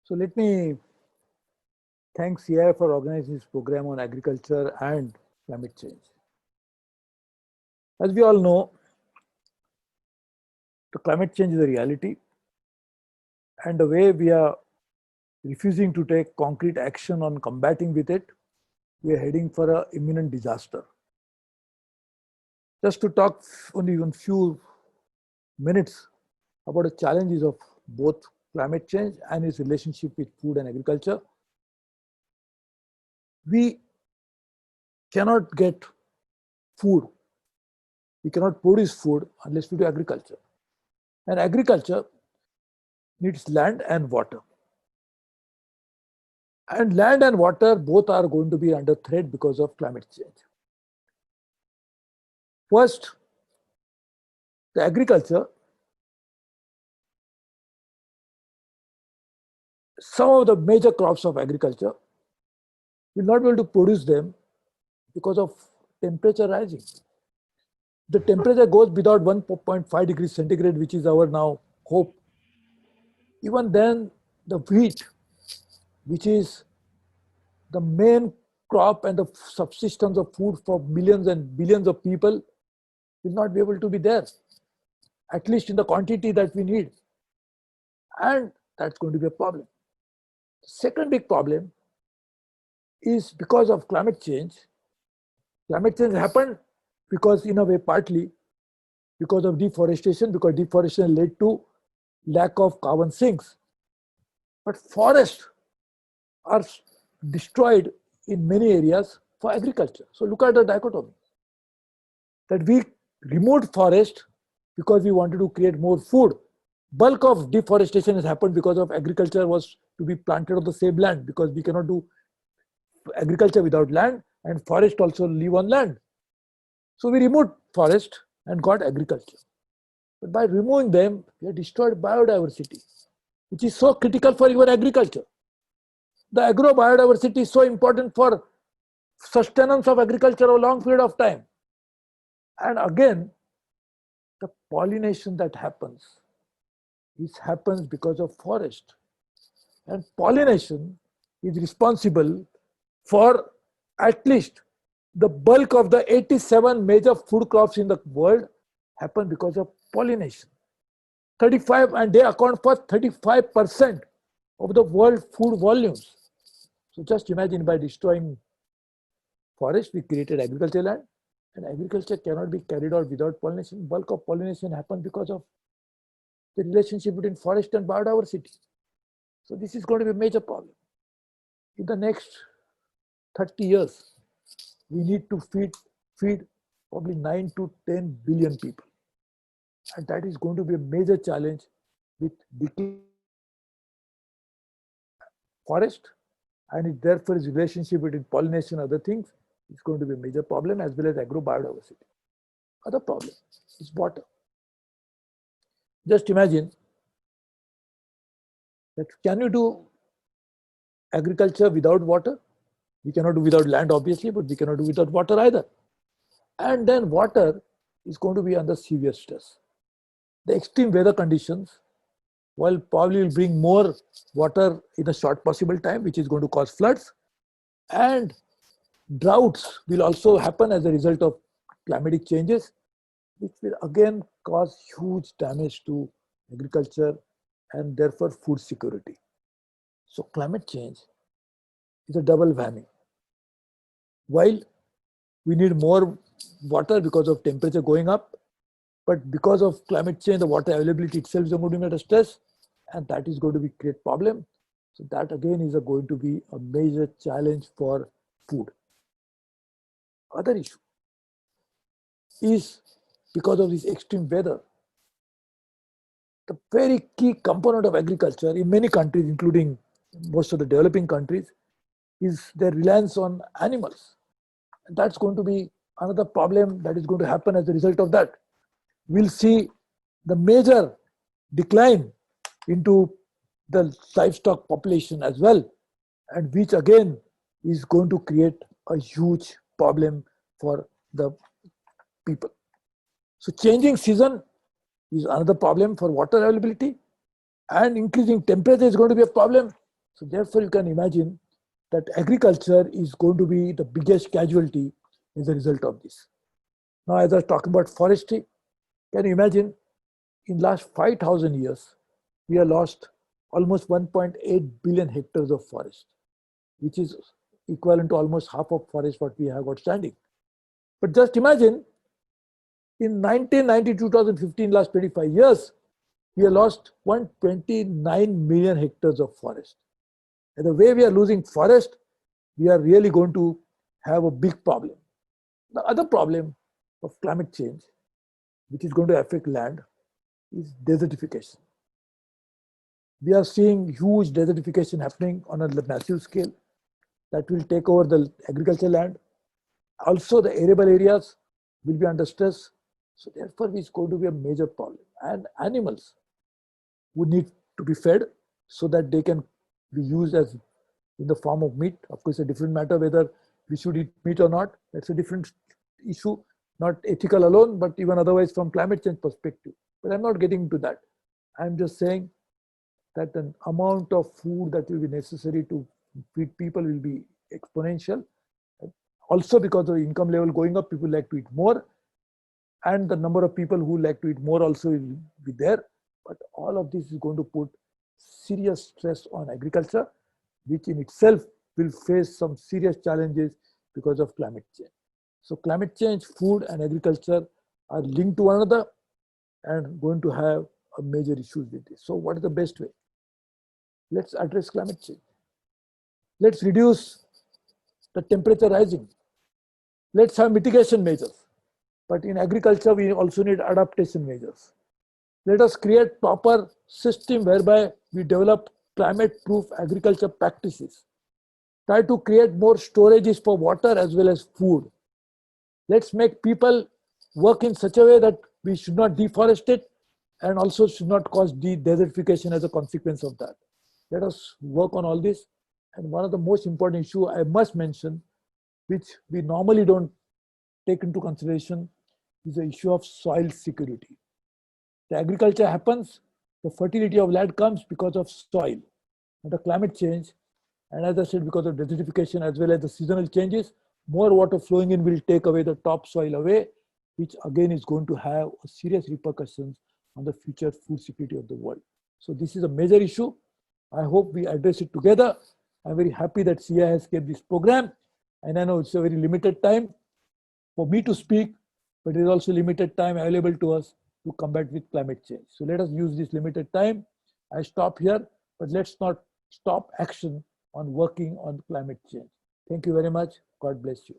So let me thank CI for organizing this program on agriculture and climate change. As we all know, the climate change is a reality, and the way we are refusing to take concrete action on combating with it, we are heading for an imminent disaster. Just to talk only a few minutes about the challenges of both climate change and its relationship with food and agriculture. We cannot get food, we cannot produce food unless we do agriculture. And agriculture needs land and water. And land and water both are going to be under threat because of climate change. First, the agriculture. Some of the major crops of agriculture will not be able to produce them because of temperature rising. The temperature goes without 1.5 degrees centigrade, which is our now hope. Even then, the wheat, which is the main crop and the subsistence of food for millions and billions of people, will not be able to be there, at least in the quantity that we need. And that's going to be a problem. The second big problem is because of climate change. Climate change happened because, in a way, partly because of deforestation, because deforestation led to lack of carbon sinks. But forests are destroyed in many areas for agriculture. So look at the dichotomy. That we removed forest because we wanted to create more food. Bulk of deforestation has happened because of agriculture was to be planted on the same land, because we cannot do agriculture without land, and forest also live on land. So we removed forest and got agriculture. But by removing them, we have destroyed biodiversity, which is so critical for even agriculture. The agro biodiversity is so important for sustenance of agriculture over a long period of time. And again, the pollination that happens, it happens because of forest. And pollination is responsible for at least the bulk of the 87 major food crops in the world happen because of pollination. 35, and they account for 35% of the world food volumes. So just imagine, by destroying forest, we created agricultural land, and agriculture cannot be carried out without pollination. Bulk of pollination happens because of the relationship between forest and biodiversity. So this is going to be a major problem. In the next 30 years, we need to feed probably 9 to 10 billion people. And that is going to be a major challenge with decline forest, and it therefore is relationship between pollination and other things is going to be a major problem, as well as agro biodiversity. Other problem is water. Just imagine that can you do agriculture without water? We cannot do without land, obviously, but we cannot do without water either. And then water is going to be under severe stress. The extreme weather conditions will probably bring more water in a short possible time, which is going to cause floods. And droughts will also happen as a result of climatic changes, which will again cause huge damage to agriculture and therefore food security. So climate change is a double whammy. While we need more water because of temperature going up, but because of climate change, the water availability itself is going to be under stress, and that is going to be a great problem. So that again is going to be a major challenge for food. Other issue is because of this extreme weather. The very key component of agriculture in many countries, including most of the developing countries, is their reliance on animals. And that's going to be another problem that is going to happen as a result of that. We'll see the major decline into the livestock population as well, and which again is going to create a huge problem for the people. So changing season is another problem for water availability, and increasing temperature is going to be a problem. So therefore, you can imagine that agriculture is going to be the biggest casualty as a result of this. Now, as I was talking about forestry, can you imagine in last 5,000 years, we have lost almost 1.8 billion hectares of forest, which is equivalent to almost half of forest what we have outstanding. But just imagine, in 1990 2015, last 25 years, we have lost 129 million hectares of forest. And the way we are losing forest, we are really going to have a big problem. The other problem of climate change, which is going to affect land, is desertification. We are seeing huge desertification happening on a massive scale that will take over the agricultural land. Also, the arable areas will be under stress. So therefore, it's going to be a major problem. And animals would need to be fed so that they can be used as in the form of meat. Of course, a different matter whether we should eat meat or not. That's a different issue, not ethical alone, but even otherwise from climate change perspective. But I'm not getting into that. I'm just saying that the amount of food that will be necessary to feed people will be exponential. Also, because of the income level going up, people like to eat more. And the number of people who like to eat more also will be there. But all of this is going to put serious stress on agriculture, which in itself will face some serious challenges because of climate change. So climate change, food and agriculture are linked to one another and going to have a major issues with this. So what is the best way? Let's address climate change. Let's reduce the temperature rising. Let's have mitigation measures. But in agriculture, we also need adaptation measures. Let us create proper system whereby we develop climate-proof agriculture practices. Try to create more storages for water as well as food. Let's make people work in such a way that we should not deforest it and also should not cause desertification as a consequence of that. Let us work on all this. And one of the most important issues I must mention, which we normally don't take into consideration, is the issue of soil security. The agriculture happens, the fertility of land comes because of soil. And the climate change, and as I said, because of desertification as well as the seasonal changes, more water flowing in will take away the topsoil away, which again is going to have serious repercussions on the future food security of the world. So this is a major issue. I hope we address it together. I'm very happy that CI has kept this program. And I know it's a very limited time for me to speak, but there is also limited time available to us to combat with climate change. So let us use this limited time. I stop here, but let's not stop action on working on climate change. Thank you very much. God bless you.